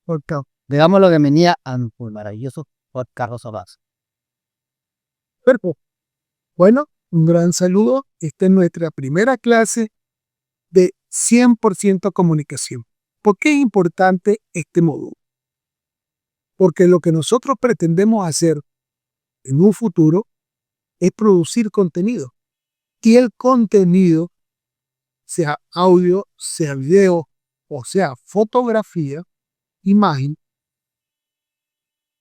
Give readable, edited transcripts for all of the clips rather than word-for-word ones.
podcast. Le damos la bienvenida a nuestro maravilloso podcast Rosobas. Perfecto. Bueno, un gran saludo. Esta es nuestra primera clase de 100% comunicación. ¿Por qué es importante este módulo? Porque lo que nosotros pretendemos hacer en un futuro es producir contenido. Y el contenido, sea audio, sea video o sea fotografía, imagen,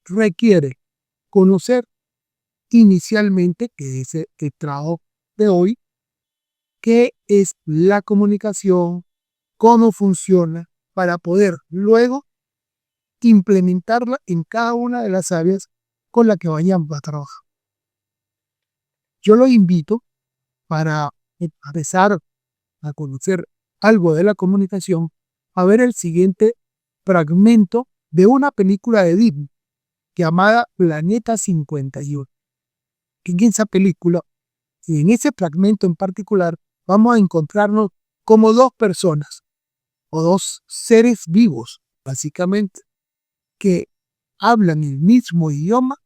requiere conocer inicialmente, que es el trabajo de hoy, qué es la comunicación, cómo funciona, para poder luego implementarla en cada una de las áreas con las que vayamos a trabajar. Yo los invito para empezar a conocer algo de la comunicación, a ver el siguiente fragmento de una película de Disney llamada Planeta 51. En esa película, y en ese fragmento en particular, vamos a encontrarnos como dos personas o dos seres vivos, básicamente, que hablan el mismo idioma,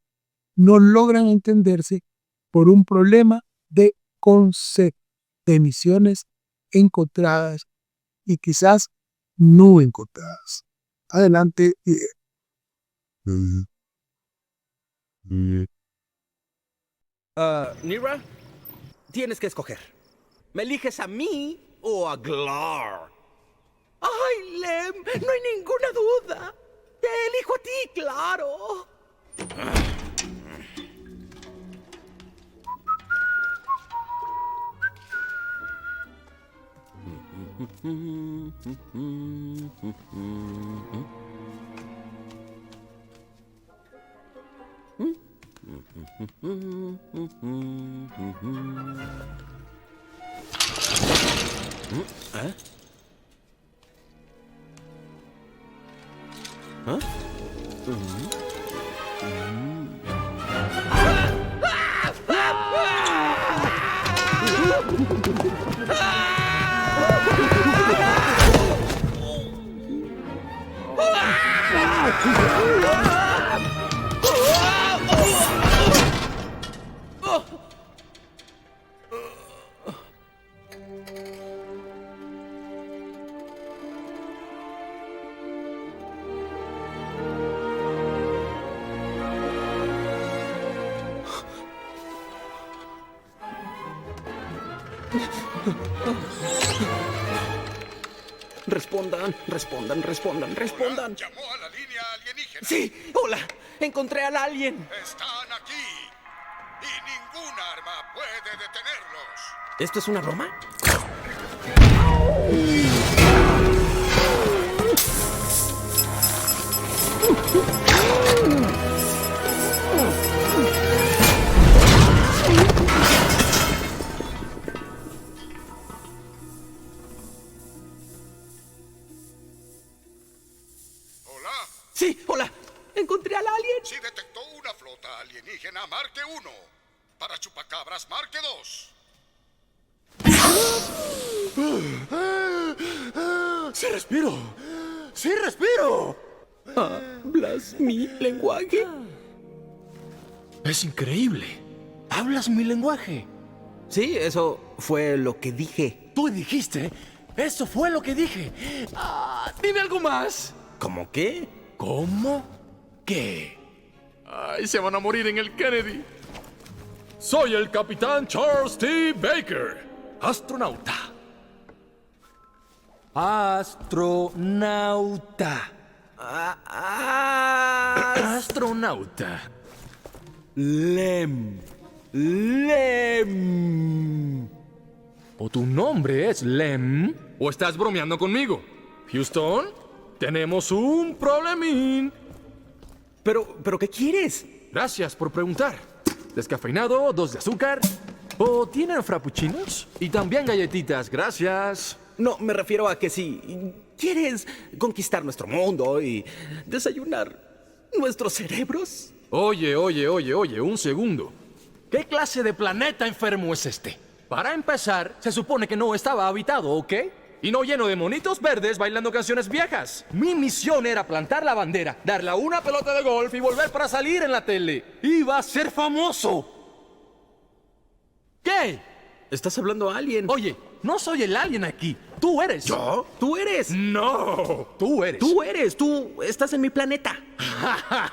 no logran entenderse por un problema de concepto, de emisiones encontradas y quizás no encontradas. Adelante. Nira, tienes que escoger. ¿Me eliges a mí o a Glar? ¡Ay, Lem! No hay ninguna duda. Te elijo a ti, claro. ¿Eh? ¿Ah? Respondan, respondan, respondan, respondan. Llamó a la línea alienígena. Sí, hola, encontré al alien. Están aquí. Y ninguna arma puede detenerlos. ¿Esto es una broma? Hola. Sí, hola, encontré al alien. Si detectó una flota alienígena, marque 1. Para chupacabras, marque 2. ¡Sí respiro! ¡Sí respiro! ¿Hablas mi lenguaje? Es increíble. Hablas mi lenguaje. Sí, eso fue lo que dije. Tú dijiste. Eso fue lo que dije. Dime algo más. ¿Cómo qué? ¿Cómo? ¿Qué? Ay, se van a morir en el Kennedy. Soy el capitán Charles T. Baker, astronauta. Astronauta. Astronauta. Lem. ¿O tu nombre es Lem? ¿O estás bromeando conmigo? Houston, tenemos un problemín. ¿Pero qué quieres? Gracias por preguntar. Descafeinado, 2 de azúcar. ¿O tienen frappuccinos? Y también galletitas, gracias. No, me refiero a que si quieres conquistar nuestro mundo y desayunar nuestros cerebros. Oye, un segundo. ¿Qué clase de planeta enfermo es este? Para empezar, se supone que no estaba habitado, ¿ok? Y no lleno de monitos verdes bailando canciones viejas. Mi misión era plantar la bandera, darle a una pelota de golf y volver para salir en la tele. Iba a ser famoso. ¿Qué? Estás hablando a alguien. Oye, no soy el alien aquí. Tú eres. ¿Yo? Tú eres. No, tú eres. Tú eres. Tú estás en mi planeta.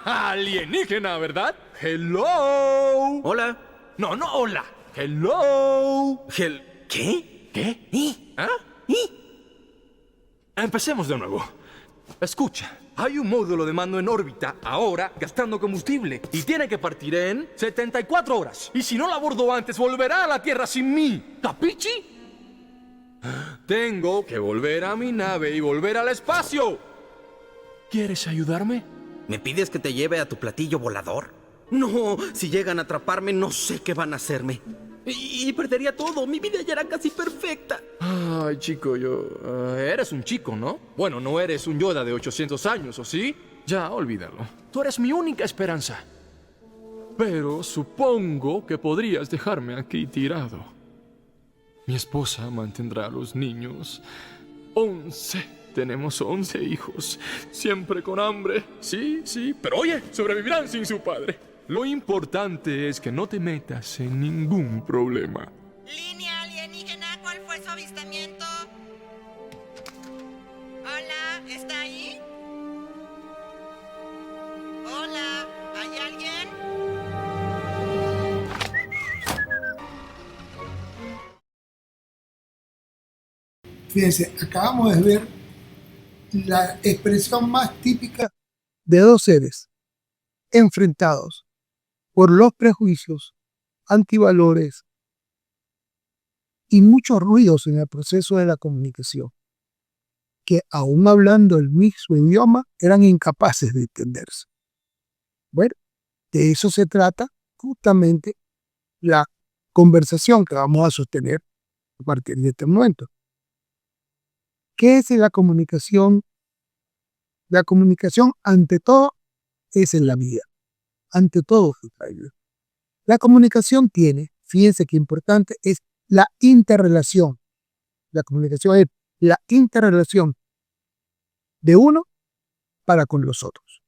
Alienígena, ¿verdad? Hello. Hola. No, hola. Hello. ¿Qué? ¿Qué? ¿Y? ¿Ah? ¿Y? Empecemos de nuevo. Escucha, hay un módulo de mando en órbita ahora gastando combustible y tiene que partir en 74 horas. Y si no la abordo antes, volverá a la Tierra sin mí. ¿Capichi? Tengo que volver a mi nave y volver al espacio. ¿Quieres ayudarme? ¿Me pides que te lleve a tu platillo volador? No, si llegan a atraparme, no sé qué van a hacerme. Y perdería todo. Mi vida ya era casi perfecta. Ay, chico, eres un chico, ¿no? Bueno, no eres un Yoda de 800 años, ¿o sí? Ya, olvídalo. Tú eres mi única esperanza. Pero supongo que podrías dejarme aquí tirado. Mi esposa mantendrá a los niños. 11. Tenemos 11 hijos. Siempre con hambre. Sí, pero oye, sobrevivirán sin su padre. Lo importante es que no te metas en ningún problema. Línea alienígena, ¿cuál fue su avistamiento? Hola, ¿está ahí? Hola, ¿hay alguien? Fíjense, acabamos de ver la expresión más típica de dos seres enfrentados por los prejuicios, antivalores y muchos ruidos en el proceso de la comunicación, que aún hablando el mismo idioma eran incapaces de entenderse. Bueno, de eso se trata justamente la conversación que vamos a sostener a partir de este momento. ¿Qué es la comunicación? La comunicación, ante todo, es en la vida. Ante todo, la comunicación tiene, fíjense qué importante, es la interrelación. La comunicación es la interrelación de uno para con los otros.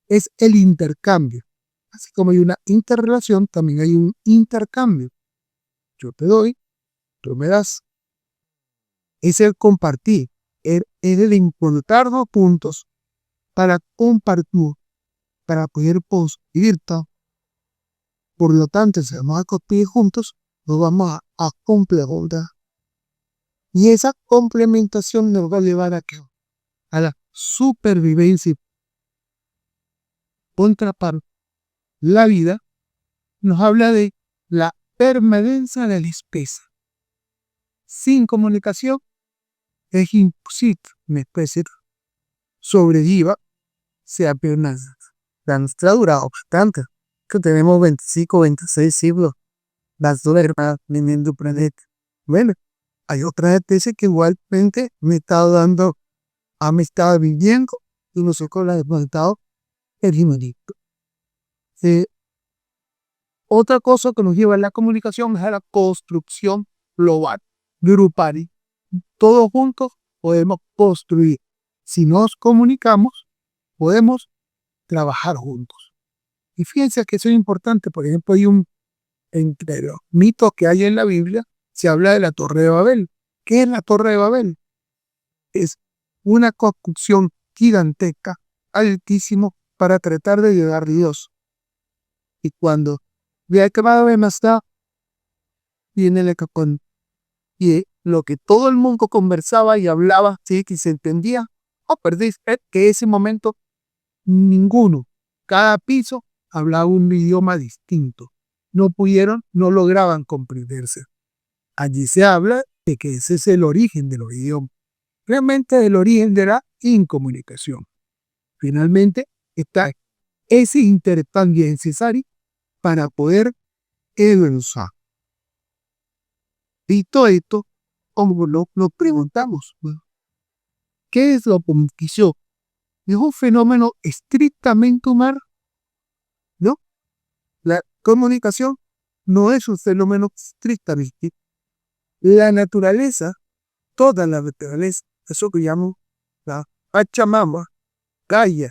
Es el intercambio. Así como hay una interrelación, también hay un intercambio. Yo te doy, tú me das. Es el compartir, es el importarnos puntos para compartir, para poder conseguir todo. Por lo tanto, si vamos a compartir juntos, nos vamos a complementar. Y esa complementación nos va a llevar a qué? A la supervivencia. Contraparte, la vida nos habla de la permanencia de la especie. Sin comunicación es imposible una especie sobreviva, sea permanente. La nuestra dura bastante, que tenemos 25, 26 siglos, las dos hermanas viviendo el planeta. Bueno, hay otras especies que igualmente me han estado viviendo y nosotros las hemos estado eliminando. Otra cosa que nos lleva a la comunicación es a la construcción global, grupal. Todos juntos podemos construir. Si nos comunicamos, podemos trabajar juntos. Y fíjense que eso es importante. Por ejemplo, entre los mitos que hay en la Biblia, se habla de la Torre de Babel. ¿Qué es la Torre de Babel? Es una construcción gigantesca, altísimo, para tratar de llegar a Dios. Y cuando vea que Babel más está, viene el cacón. Y lo que todo el mundo conversaba y hablaba, sí, que se entendía, perdís, que ese momento ninguno, cada piso hablaba un idioma distinto. No lograban comprenderse. Allí se habla de que ese es el origen de los idiomas. Realmente el origen de la incomunicación. Finalmente está ese intercambio necesario para poder evolucionar. Y todo esto, como nos preguntamos, ¿qué es la comunicación? ¿Es un fenómeno estrictamente humano? ¿No? La comunicación no es un fenómeno estrictamente. La naturaleza toda la naturaleza, eso que llamo la Pachamama, Gaia,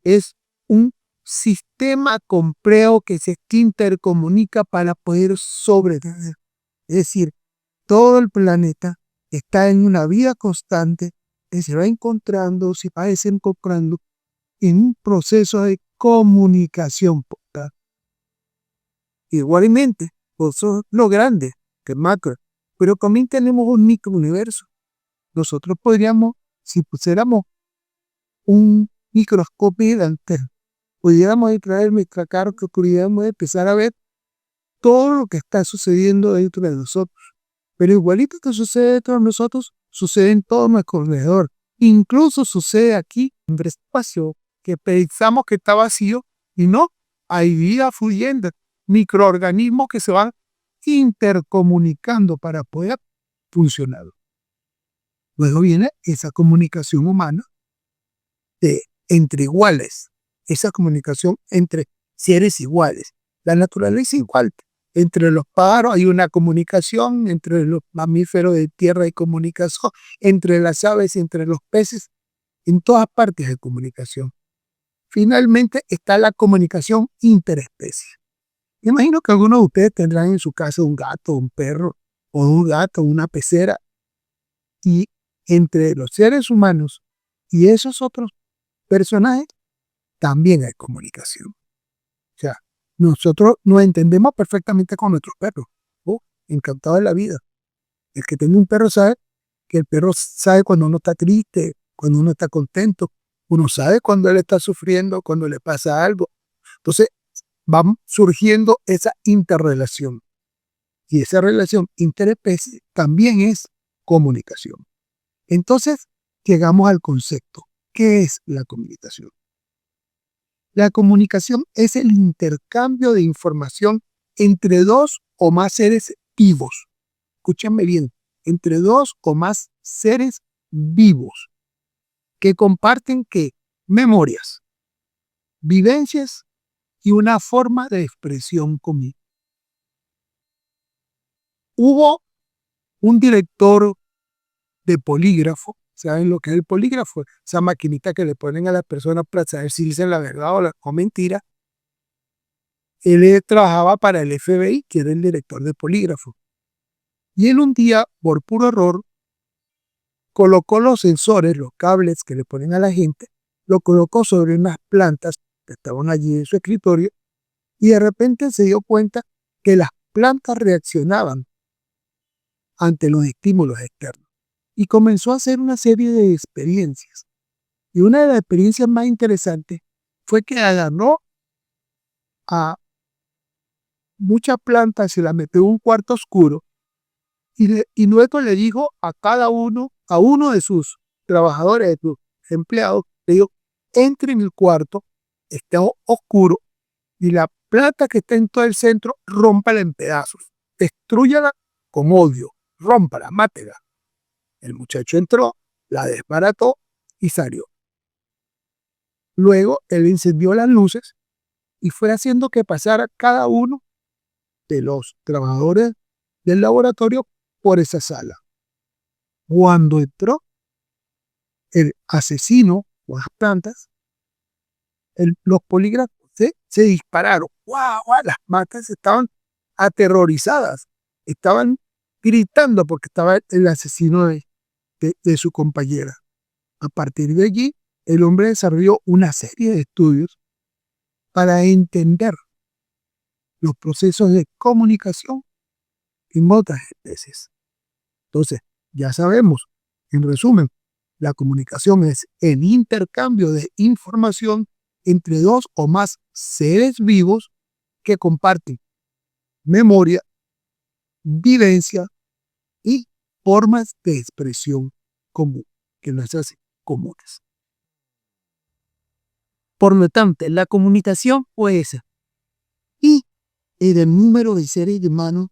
es un sistema complejo que se intercomunica para poder sobrevivir. Es decir, todo el planeta está en una vida constante que se va encontrando, se va desencontrando en un proceso de comunicación. Igualmente, eso es lo grande, que es macro, pero también tenemos un microuniverso. Nosotros podríamos, si pusiéramos un microscopio gigante, pudiéramos extraer nuestra cara, que pudiéramos empezar a ver todo lo que está sucediendo dentro de nosotros. Pero igualito que sucede dentro de nosotros, sucede en todo nuestro alrededor. Incluso sucede aquí, en el espacio, que pensamos que está vacío, y no, hay vida fluyendo, microorganismos que se van intercomunicando para poder funcionar. Luego viene esa comunicación humana entre iguales, esa comunicación entre seres iguales. La naturaleza igual. Entre los pájaros hay una comunicación, entre los mamíferos de tierra hay comunicación, entre las aves, entre los peces, en todas partes hay comunicación. Finalmente está la comunicación interespecie. Imagino que algunos de ustedes tendrán en su casa un gato, un perro, o un gato, una pecera, y entre los seres humanos y esos otros personajes también hay comunicación. O sea, nosotros nos entendemos perfectamente con nuestros perros. Encantado de la vida. El que tiene un perro sabe que el perro sabe cuando uno está triste, cuando uno está contento. Uno sabe cuando él está sufriendo, cuando le pasa algo. Entonces, va surgiendo esa interrelación. Y esa relación interespecie también es comunicación. Entonces, llegamos al concepto. ¿Qué es la comunicación? La comunicación es el intercambio de información entre dos o más seres vivos. Escúchenme bien, entre dos o más seres vivos que comparten ¿qué? Memorias, vivencias y una forma de expresión común. Hubo un director de polígrafo. ¿Saben lo que es el polígrafo? Esa maquinita que le ponen a las personas para saber si dicen la verdad o mentira. Él trabajaba para el FBI, que era el director de polígrafo. Y él un día, por puro error, colocó los sensores, los cables que le ponen a la gente, lo colocó sobre unas plantas que estaban allí en su escritorio, y de repente se dio cuenta que las plantas reaccionaban ante los estímulos externos. Y comenzó a hacer una serie de experiencias. Y una de las experiencias más interesantes fue que agarró a muchas plantas, se las metió en un cuarto oscuro y luego le dijo a cada uno, a uno de sus trabajadores, de sus empleados, le dijo, entre en el cuarto, está oscuro, y la planta que está en todo el centro, rómpala en pedazos, destrúyala con odio, rómpala, mátela. El muchacho entró, la desbarató y salió. Luego él encendió las luces y fue haciendo que pasara cada uno de los trabajadores del laboratorio por esa sala. Cuando entró el asesino o las plantas, los polígrafos se dispararon. ¡Guau! Las plantas estaban aterrorizadas, estaban gritando porque estaba el asesino de su compañera. A partir de allí, el hombre desarrolló una serie de estudios para entender los procesos de comunicación en otras especies. Entonces, ya sabemos, en resumen, la comunicación es el intercambio de información entre dos o más seres vivos que comparten memoria, vivencia y formas de expresión común, que nos hacen comunes. Por lo tanto, la comunicación fue esa. Y el número de seres humanos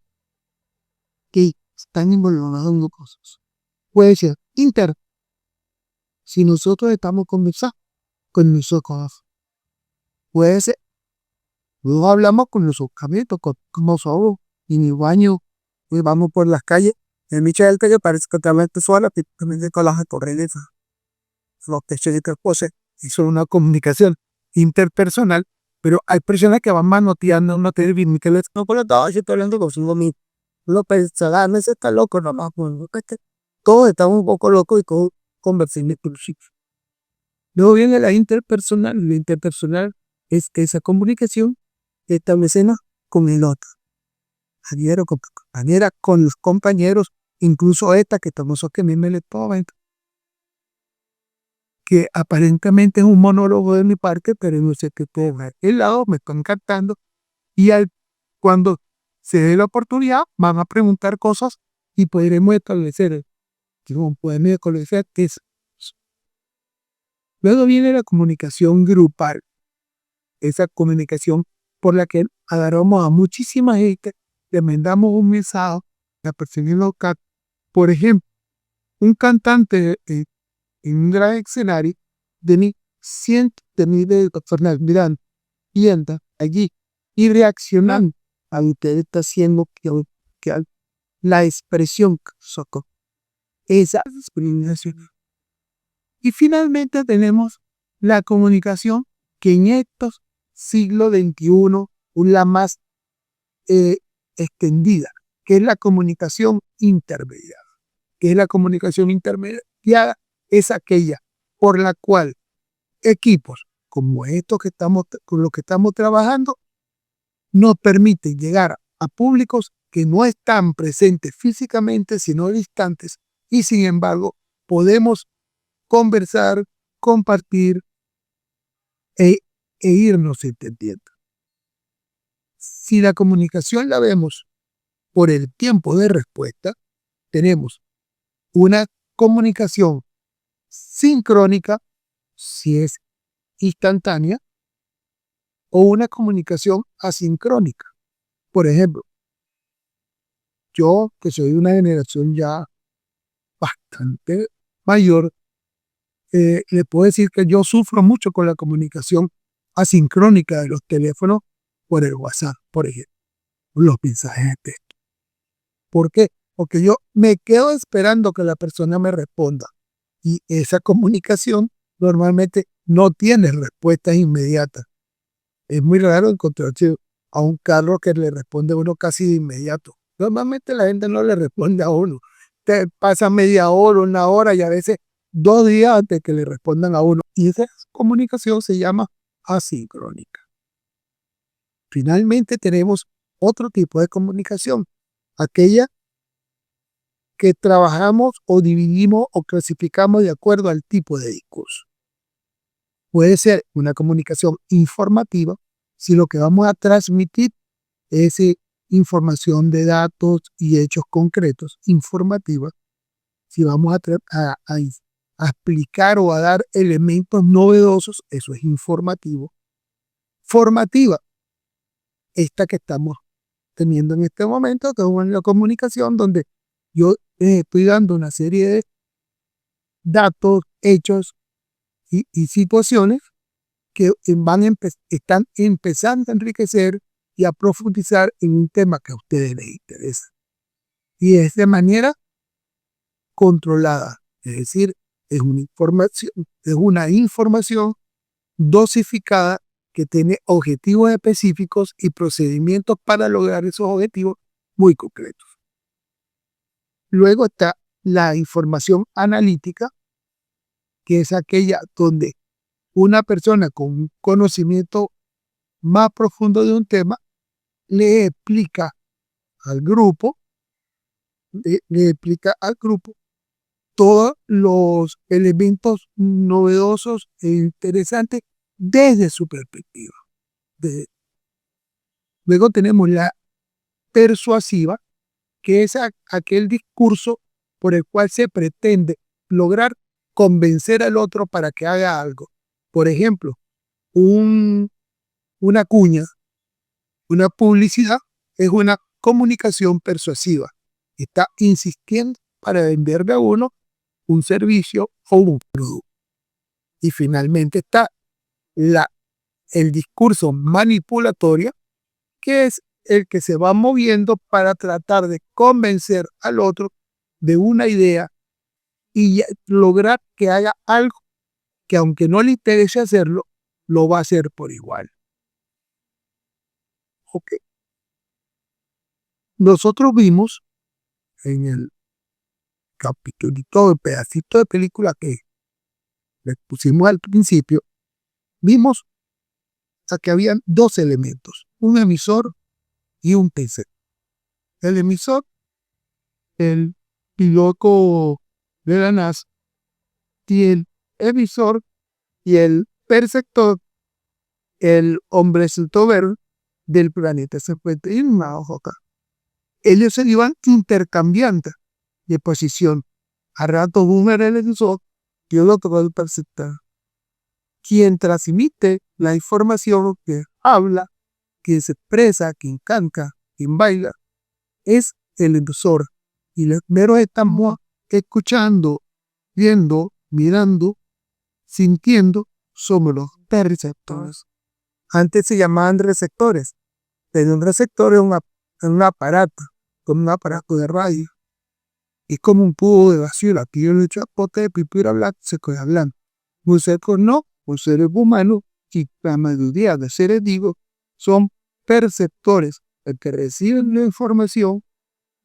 que están involucrados en cosas. Puede ser inter. Si nosotros estamos conversando con nosotros, puede ser. Luego hablamos con nuestros cabritos, con nosotros, en el baño, pues vamos por las calles E mi scelte che praticamente solamente con la corriente, los textos y cosas, y son una comunicación interpersonal, pero hay personas que van manoteando, no te mi teléfono con los dos, yo estoy hablando consigo mismo. Uno pensará, no se está loco nomás, pues, ¿no? Todos estamos un poco locos y todos conversando inclusive. Luego viene la interpersonal. La interpersonal es esa comunicación que establecemos con el otro. Compañero con compañera, con los compañeros, incluso esta que estamos que me le momento, que aparentemente es un monólogo de mi parte, pero no sé qué puedo ver. El lado me están cantando y cuando se dé la oportunidad van a preguntar cosas y podremos establecer qué es. Luego viene la comunicación grupal, esa comunicación por la que agarramos a muchísima gente, le mandamos un mensaje, la persona local. Por ejemplo, un cantante en un gran escenario, de cientos de miles de personas mirando, viendo allí y reaccionando a lo que él está haciendo, que la expresión que sacó, esa expresión. Y finalmente tenemos la comunicación que en estos siglo XXI la más extendida, que es la comunicación intermediada. Que es la comunicación intermediada, es aquella por la cual equipos como estos con los que estamos trabajando nos permiten llegar a públicos que no están presentes físicamente, sino distantes, y sin embargo podemos conversar, compartir e irnos entendiendo. Si la comunicación la vemos por el tiempo de respuesta, tenemos una comunicación sincrónica, si es instantánea, o una comunicación asincrónica. Por ejemplo, yo que soy de una generación ya bastante mayor, le puedo decir que yo sufro mucho con la comunicación asincrónica de los teléfonos por el WhatsApp, por ejemplo, los mensajes de texto. ¿Por qué? Porque yo me quedo esperando que la persona me responda y esa comunicación normalmente no tiene respuestas inmediatas. Es muy raro encontrarse a un carro que le responde a uno casi de inmediato. Normalmente la gente no le responde a uno. Te pasa media hora, una hora y a veces 2 días antes que le respondan a uno. Y esa comunicación se llama asincrónica. Finalmente tenemos otro tipo de comunicación, aquella que trabajamos o dividimos o clasificamos de acuerdo al tipo de discurso. Puede ser una comunicación informativa si lo que vamos a transmitir es información de datos y hechos concretos, informativa. Si vamos a explicar o a dar elementos novedosos, eso es informativo. Formativa, esta que estamos teniendo en este momento, que es una comunicación donde yo estoy dando una serie de datos, hechos y situaciones que están empezando a enriquecer y a profundizar en un tema que a ustedes les interesa. Y es de manera controlada, es decir, es una información dosificada que tiene objetivos específicos y procedimientos para lograr esos objetivos muy concretos. Luego está la información analítica, que es aquella donde una persona con un conocimiento más profundo de un tema le explica al grupo, todos los elementos novedosos e interesantes desde su perspectiva. Luego tenemos la persuasiva, que es aquel discurso por el cual se pretende lograr convencer al otro para que haga algo. Por ejemplo, una cuña, una publicidad, es una comunicación persuasiva. Está insistiendo para venderle a uno un servicio o un producto. Y finalmente está el discurso manipulatorio, que es el que se va moviendo para tratar de convencer al otro de una idea y lograr que haga algo que aunque no le interese hacerlo, lo va a hacer por igual. Ok. Nosotros vimos en el capitulito, el pedacito de película que le pusimos al principio, vimos que habían dos elementos, un emisor y un receptor. El emisor, el piloto de la NASA, y el emisor y el perceptor, el hombrecito verde del planeta 51, ojo acá. Ellos se iban intercambiando de posición. A rato uno era el emisor y el otro el perceptor. Quien transmite la información, que habla, quien se expresa, quien canta, quien baila, es el emisor. Y los meros estamos escuchando, viendo, mirando, sintiendo, somos los perceptores. Antes se llamaban receptores, pero un receptor es un aparato, como un aparato de radio. Es como un tubo de basura. Aquí yo le echo a pote de pintura blanca, se queda hablando. Nosotros no, los seres humanos, y la mayoría de seres vivos, son perceptores, el que reciben la información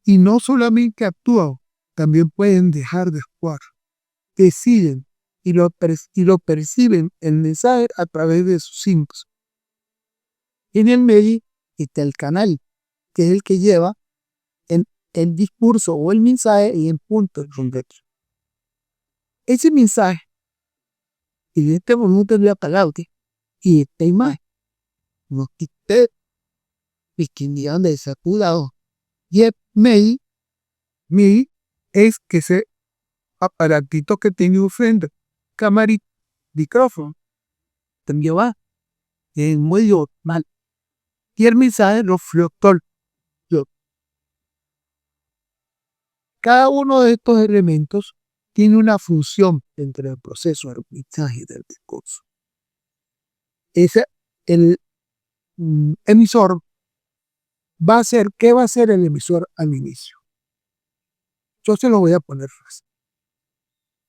y no solamente actúan, también pueden dejar de actuar. Deciden y lo perciben el mensaje a través de sus símbolos. En el medio está el canal, que es el que lleva el discurso o el mensaje y el punto de contexto. Ese mensaje, y en este momento de la palabra, y esta imagen, no quité, y que miran de ese lado. Y el medio es que ese aparatito que tiene un frente, camarita, micrófono, también va en medio mal. Y el mensaje lo flotó. Cada uno de estos elementos tiene una función entre el proceso de aprendizaje del discurso. El emisor va a ser, ¿qué va a hacer el emisor al inicio? Yo se lo voy a poner fácil.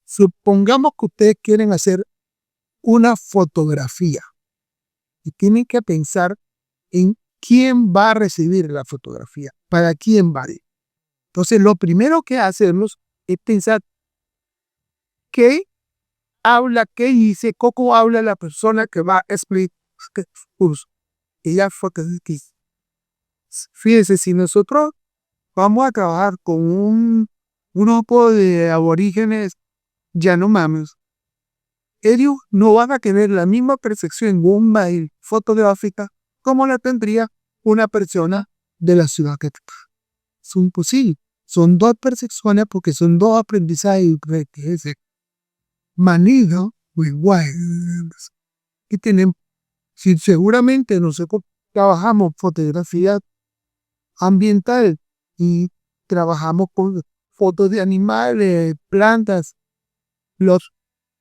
Supongamos que ustedes quieren hacer una fotografía y tienen que pensar en quién va a recibir la fotografía, para quién va a ir. Entonces, lo primero que hacemos es pensar qué habla, qué dice, cómo habla la persona que va a explicar el curso. Ella fue que fíjense, si nosotros vamos a trabajar con un grupo de aborígenes Yanomami, ellos no van a tener la misma percepción en un mail fotográfica como la tendría una persona de la ciudad que es imposible. Son dos percepciones porque son dos aprendizajes diferentes. Manido, igual. Y tenemos, si seguramente nosotros trabajamos fotografía ambiental y trabajamos con fotos de animales, plantas, los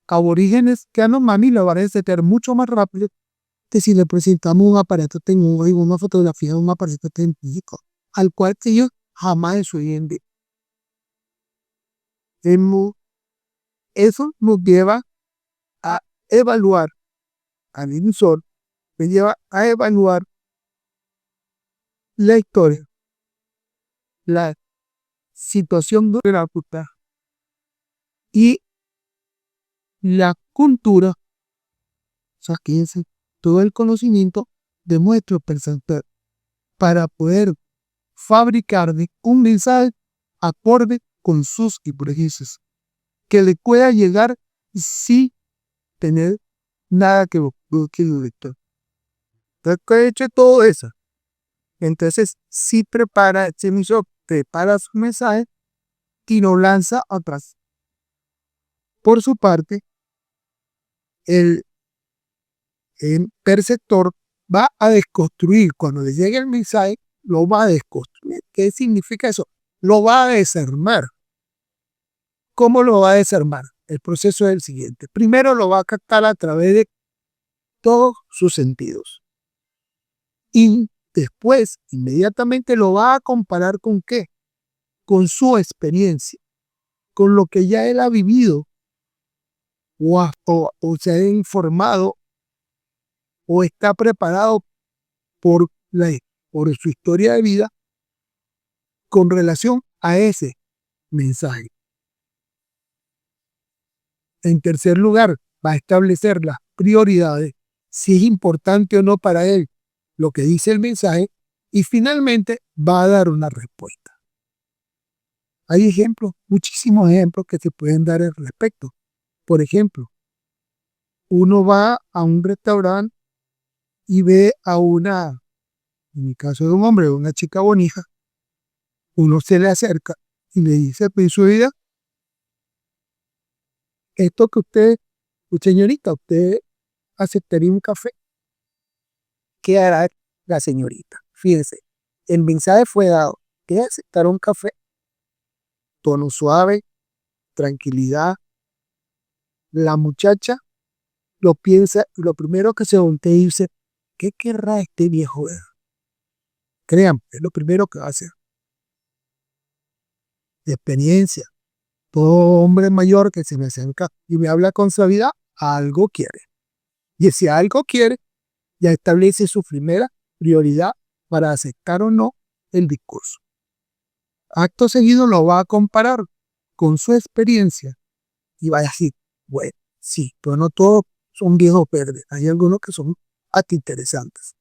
aborígenes que Yanomami lo van a detectar mucho más rápido que si le presentamos un aparato tecnológico, una fotografía de un aparato tecnológico, al cual ellos jamás eso oyen. Eso nos lleva a evaluar al emisor, nos lleva a evaluar la historia, la situación de la cultura y la cultura, o sea, que es todo el conocimiento de nuestro perceptor para poder fabricar un mensaje acorde con sus prejuicios, que le pueda llegar sin tener nada que busque el lector. Entonces, que he hecho todo eso. Entonces, si prepara, ese emisor prepara su mensaje y lo lanza atrás. Por su parte, el perceptor va a desconstruir, cuando le llegue el mensaje, lo va a desconstruir. ¿Qué significa eso? Lo va a desarmar. ¿Cómo lo va a desarmar? El proceso es el siguiente. Primero lo va a captar a través de todos sus sentidos. Y después, inmediatamente lo va a comparar con ¿qué? Con su experiencia. con lo que ya él ha vivido o se ha informado o está preparado por, por su historia de vida con relación a ese mensaje. En tercer lugar, va a establecer las prioridades, si es importante o no para él lo que dice el mensaje, y finalmente va a dar una respuesta. Hay ejemplos, muchísimos ejemplos que se pueden dar al respecto. Por ejemplo, uno va a un restaurante y ve a una, en el caso de un hombre o una chica bonita, uno se le acerca y le dice, pues su vida, esto que usted, señorita, usted aceptaría un café. ¿Qué hará la señorita? Fíjense, el mensaje fue dado, que aceptar un café, tono suave, tranquilidad. La muchacha lo piensa y lo primero que se voltea y dice, ¿qué querrá este viejo? Créanme, es lo primero que va a hacer. De experiencia, todo hombre mayor que se me acerca y me habla con suavidad, algo quiere. Y si algo quiere, ya establece su primera prioridad para aceptar o no el discurso. Acto seguido lo va a comparar con su experiencia y va a decir, bueno, sí, pero no todos son viejos verdes. Hay algunos que son hasta interesantes.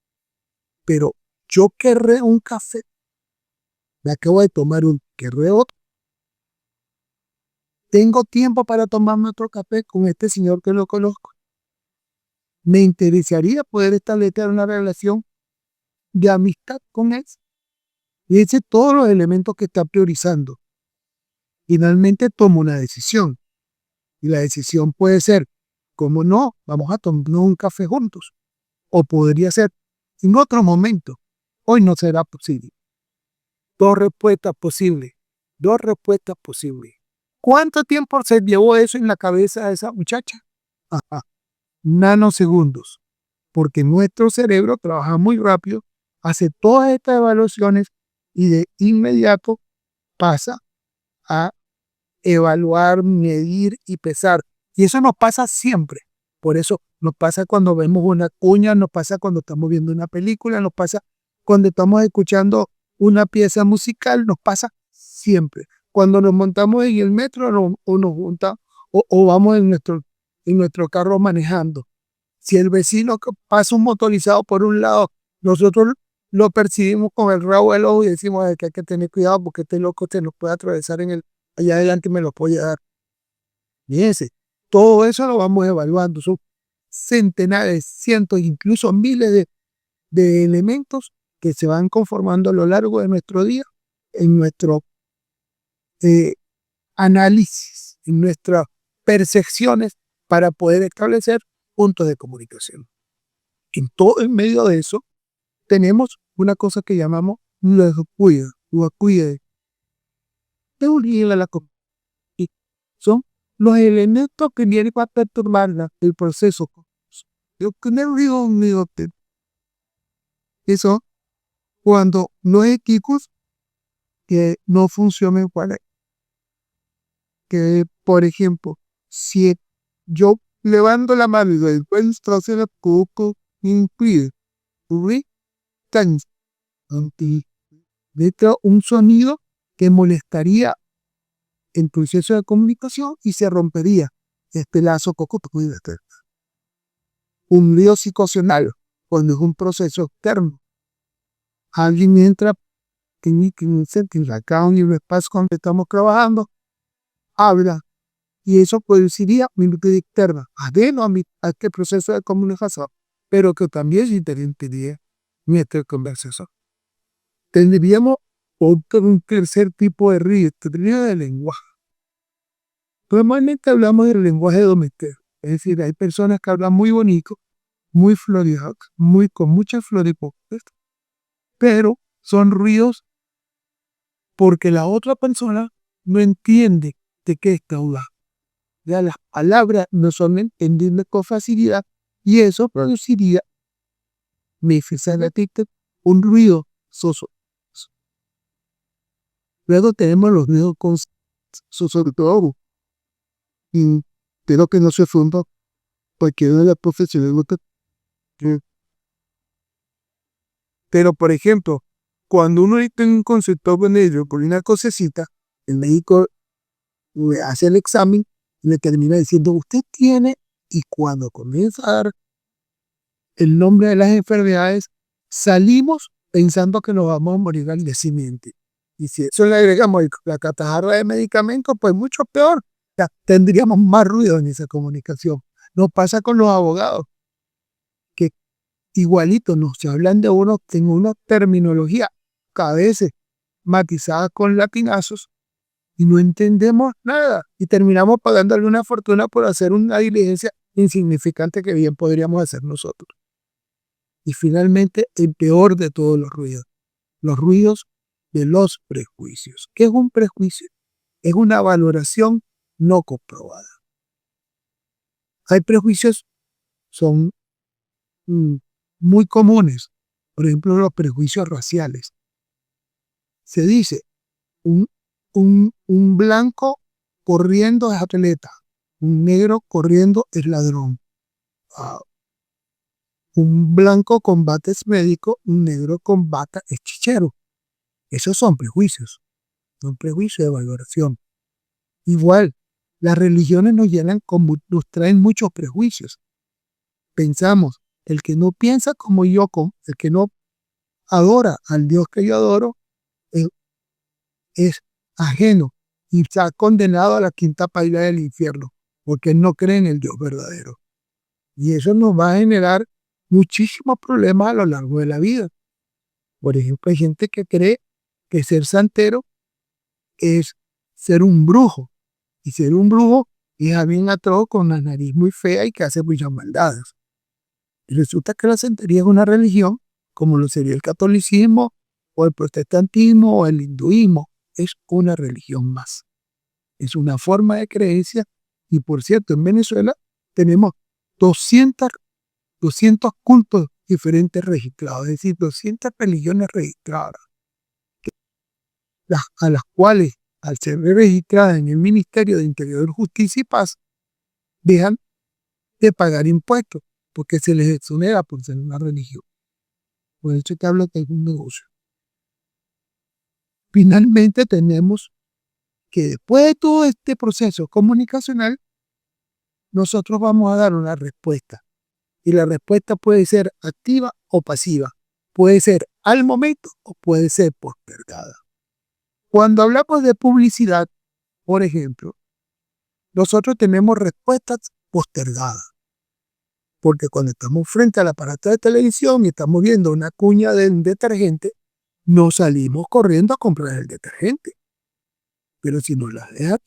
Pero yo querré un café. Me acabo de tomar un, querré otro. Tengo tiempo para tomarme otro café con este señor que lo conozco. Me interesaría poder establecer una relación de amistad con él. Y ese todos los elementos que está priorizando. Finalmente tomo una decisión. Y la decisión puede ser, ¿cómo no? Vamos a tomarnos un café juntos. O podría ser, en otro momento. Hoy no será posible. Dos respuestas posibles. Dos respuestas posibles. ¿Cuánto tiempo se llevó eso en la cabeza de esa muchacha? Ajá. Nanosegundos. Porque nuestro cerebro trabaja muy rápido, hace todas estas evaluaciones y de inmediato pasa a evaluar, medir y pesar. Y eso nos pasa siempre. Por eso nos pasa cuando vemos una cuña, nos pasa cuando estamos viendo una película, nos pasa cuando estamos escuchando una pieza musical, nos pasa siempre. Cuando nos montamos en el metro o vamos en nuestro carro manejando. Si el vecino pasa un motorizado por un lado, nosotros lo percibimos con el rabo del ojo y decimos que hay que tener cuidado porque este loco se nos puede atravesar allá adelante y me lo puede dar. Fíjense, todo eso lo vamos evaluando. Son centenares, cientos, incluso miles de elementos que se van conformando a lo largo de nuestro día, en nuestro análisis, en nuestras percepciones para poder establecer puntos de comunicación. En medio de eso, tenemos una cosa que llamamos la cuida. Son los elementos que vienen a perturbar el proceso. Eso cuando los equipos que no funcionen para que, por ejemplo, si yo levanto la mano y después hacer el poco impide un sonido que molestaría el proceso de comunicación y se rompería este lazo un lío psicocional cuando es un proceso externo. Alguien entra en acá en el espacio donde estamos trabajando, habla, y eso produciría una vida externa, adeno a este proceso de comunicación, pero que también se interrumpiría nuestra conversación. Tendríamos un tercer tipo de ruido, de lenguaje. Normalmente hablamos del lenguaje doméstico, es decir, hay personas que hablan muy bonito, muy florido, con muchas floripondias, pero son ruidos porque la otra persona no entiende de qué está hablando. Ya las palabras no son entendidas con facilidad y eso produciría un ruido soso. Luego tenemos los ruidos sobre todo, y espero que no se funda cualquiera de las profesiones. Pero, por ejemplo, cuando uno tiene un consultorio médico por una cosecita, el médico le hace el examen y le termina diciendo, usted tiene, y cuando comienza a dar el nombre de las enfermedades, salimos pensando que nos vamos a morir al día siguiente. Y si eso le agregamos la catajarra de medicamentos, pues mucho peor. Ya, tendríamos más ruido en esa comunicación. Nos pasa con los abogados, que igualito nos hablan de uno en una terminología a veces matizada con latinazos y no entendemos nada y terminamos pagándole una fortuna por hacer una diligencia insignificante que bien podríamos hacer nosotros. Y finalmente, el peor de todos los ruidos de los prejuicios. ¿Qué es un prejuicio? Es una valoración no comprobada. Hay prejuicios, son muy comunes. Por ejemplo, los prejuicios raciales. Se dice, un blanco corriendo es atleta, un negro corriendo es ladrón. Un blanco con bata es médico, un negro con bata es chichero. Esos son prejuicios de valoración. Igual, las religiones nos traen muchos prejuicios. Pensamos, el que no piensa como yo, el que no adora al Dios que yo adoro, es ajeno y está condenado a la quinta paila del infierno, porque no cree en el Dios verdadero. Y eso nos va a generar muchísimos problemas a lo largo de la vida. Por ejemplo, hay gente que cree que ser santero es ser un brujo. Y ser un brujo es alguien atroz con la nariz muy fea y que hace muchas maldades. Y resulta que la santería es una religión, como lo sería el catolicismo, o el protestantismo, o el hinduismo. Es una religión más. Es una forma de creencia. Y por cierto, en Venezuela tenemos 200 cultos diferentes registrados, es decir, 200 religiones registradas, a las cuales, al ser registradas en el Ministerio de Interior, Justicia y Paz, dejan de pagar impuestos, porque se les exonera por ser una religión. Por eso te hablo que es un negocio. Finalmente tenemos que después de todo este proceso comunicacional, nosotros vamos a dar una respuesta. Y la respuesta puede ser activa o pasiva. Puede ser al momento o puede ser postergada. Cuando hablamos de publicidad, por ejemplo, nosotros tenemos respuestas postergadas. Porque cuando estamos frente al aparato de televisión y estamos viendo una cuña de un detergente, no salimos corriendo a comprar el detergente. Pero si nos la deja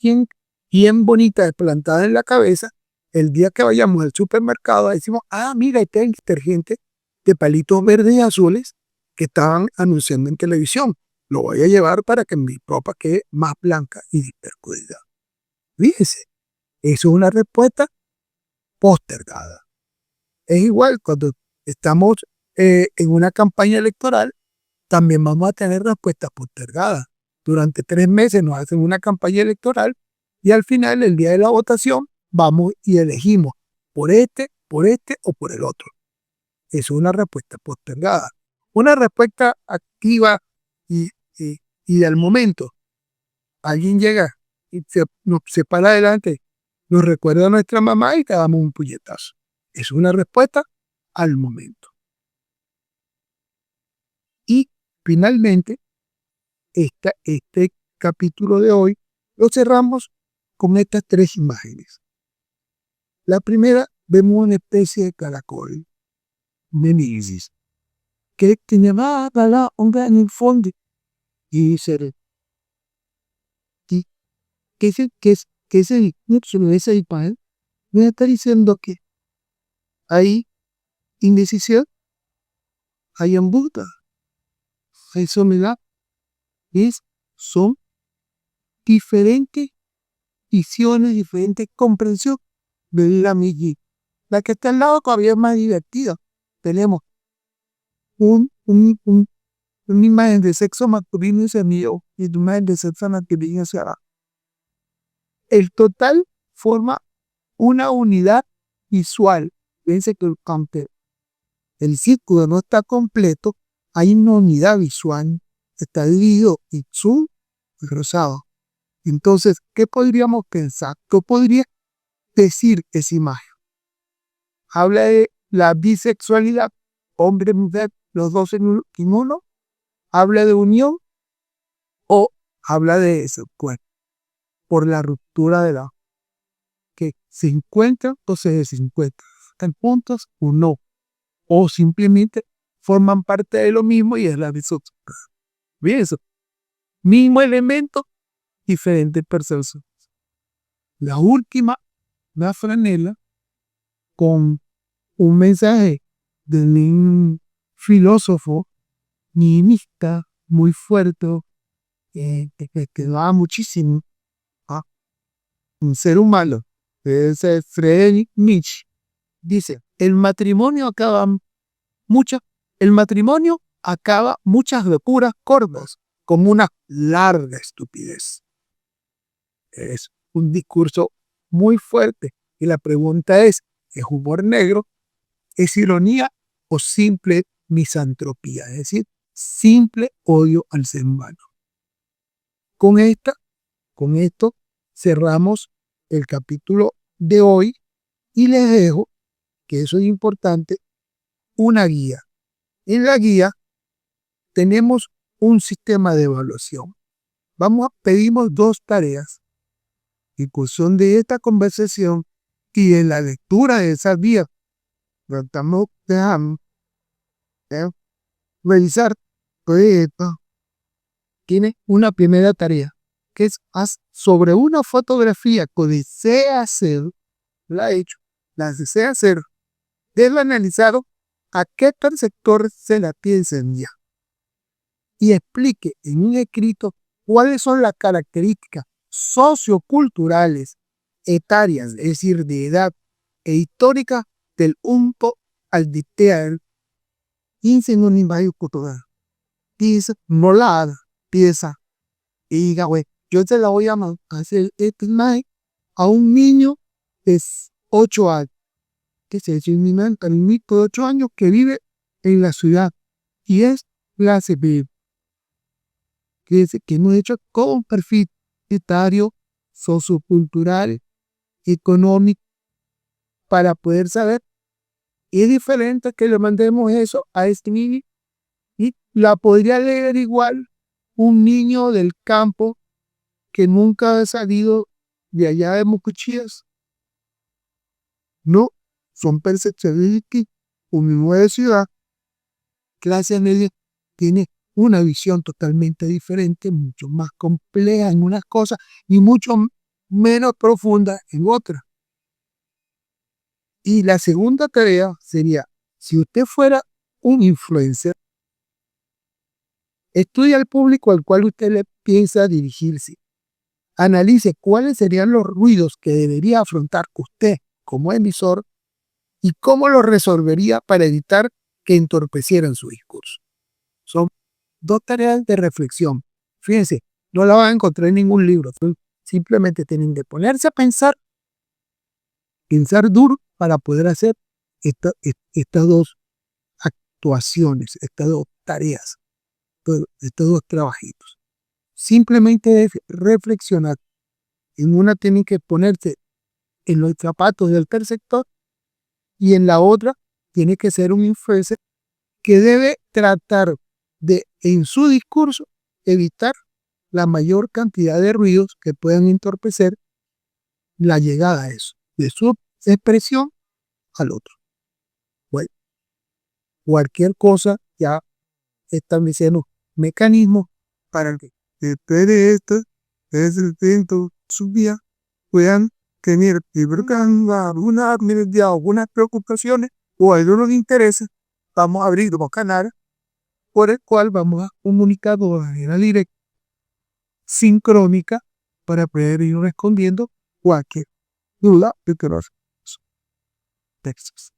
bien bonita, plantada en la cabeza, el día que vayamos al supermercado decimos, mira, este es el detergente de palitos verdes y azules que estaban anunciando en televisión. Lo voy a llevar para que mi ropa quede más blanca y despercuida. Fíjese, eso es una respuesta postergada. Es igual cuando estamos en una campaña electoral, también vamos a tener respuestas postergadas. Durante 3 meses nos hacen una campaña electoral y al final, el día de la votación, vamos y elegimos por este o por el otro. Eso es una respuesta postergada. Una respuesta activa y del momento. Alguien llega y se para adelante, nos recuerda a nuestra mamá y te damos un puñetazo. Es una respuesta al momento. Y finalmente, este capítulo de hoy lo cerramos con estas 3 imágenes. La primera, vemos una especie de caracol, Nemesis, que tenía la onda en el fondo y dice, que ese imagen me está diciendo que hay indecisión, hay embuda, hay soledad, son diferentes visiones, diferentes comprensiones de la misma. La que está al lado todavía es más divertida. Tenemos una imagen de sexo masculino y femenino y una imagen de sexo masculino y femenino. el total forma una unidad visual. Fíjense que el círculo no está completo, hay una unidad visual, está dividido en azul y rosado. Entonces, ¿qué podríamos pensar? ¿Qué podría decir esa imagen? Habla de la bisexualidad, hombre y mujer, los dos en uno, habla de unión o habla de eso, pues, por la ruptura de la que se encuentran o se desencuentran, están juntos o no, o simplemente forman parte de lo mismo y es la bisexualidad. ¿Bien eso? Mismo elemento, diferentes personas. La última, la franela, con un mensaje de un filósofo nihilista muy fuerte, que da muchísimo a un ser humano, es Friedrich Nietzsche, dice, el matrimonio acaba muchas locuras cortas, como una larga estupidez. Es un discurso muy fuerte y la pregunta ¿es humor negro? ¿Es ironía o simple misantropía? Es decir, simple odio al ser humano. Con esto cerramos el capítulo de hoy y les dejo, que eso es importante, una guía. En la guía tenemos un sistema de evaluación. Pedimos 2 tareas. En función de esta conversación y en la lectura de esa guía, tratamos de revisar esto. Tiene una primera tarea, que es haz sobre una fotografía que desea hacer, la desea hacer, debe analizar a qué perceptor se la piensa enviar y explique en un escrito cuáles son las características socioculturales, etarias, es decir, de edad e histórica del unto al dictear insinónimo cultural. Piensa, molada, piensa, y diga, güey, yo te la voy a hacer a un niño de 8 años, que se dice mi mente, un niño de 8 años que vive en la ciudad y es clase B. Que hemos hecho con un perfil etario, sociocultural, económico, para poder saber. Y es diferente que le mandemos eso a este niño y la podría leer igual un niño del campo que nunca ha salido de allá de Mocuchías. No, son percepciones que un niño de ciudad, clase media, tiene una visión totalmente diferente, mucho más compleja en unas cosas y mucho menos profunda en otras. Y la segunda tarea sería, si usted fuera un influencer, estudia al público al cual usted le piensa dirigirse. Analice cuáles serían los ruidos que debería afrontar usted como emisor y cómo los resolvería para evitar que entorpecieran su discurso. Son 2 tareas de reflexión. Fíjense, no la van a encontrar en ningún libro. Simplemente tienen que ponerse a pensar duro para poder hacer estas 2 actuaciones, estas 2 tareas, estos 2 trabajitos. Simplemente es reflexionar. En una tienen que ponerse en los zapatos del perceptor y en la otra tiene que ser un influencer que debe tratar de, en su discurso, evitar la mayor cantidad de ruidos que puedan entorpecer la llegada a eso, de su expresión al otro. Bueno, cualquier cosa ya establecemos mecanismos para que después de esto, desde el tiempo su día, puedan tener algunas preocupaciones o algunos intereses. Vamos a abrir un canal por el cual vamos a comunicar de manera directa, sincrónica, para poder ir respondiendo cualquier duda de los textos.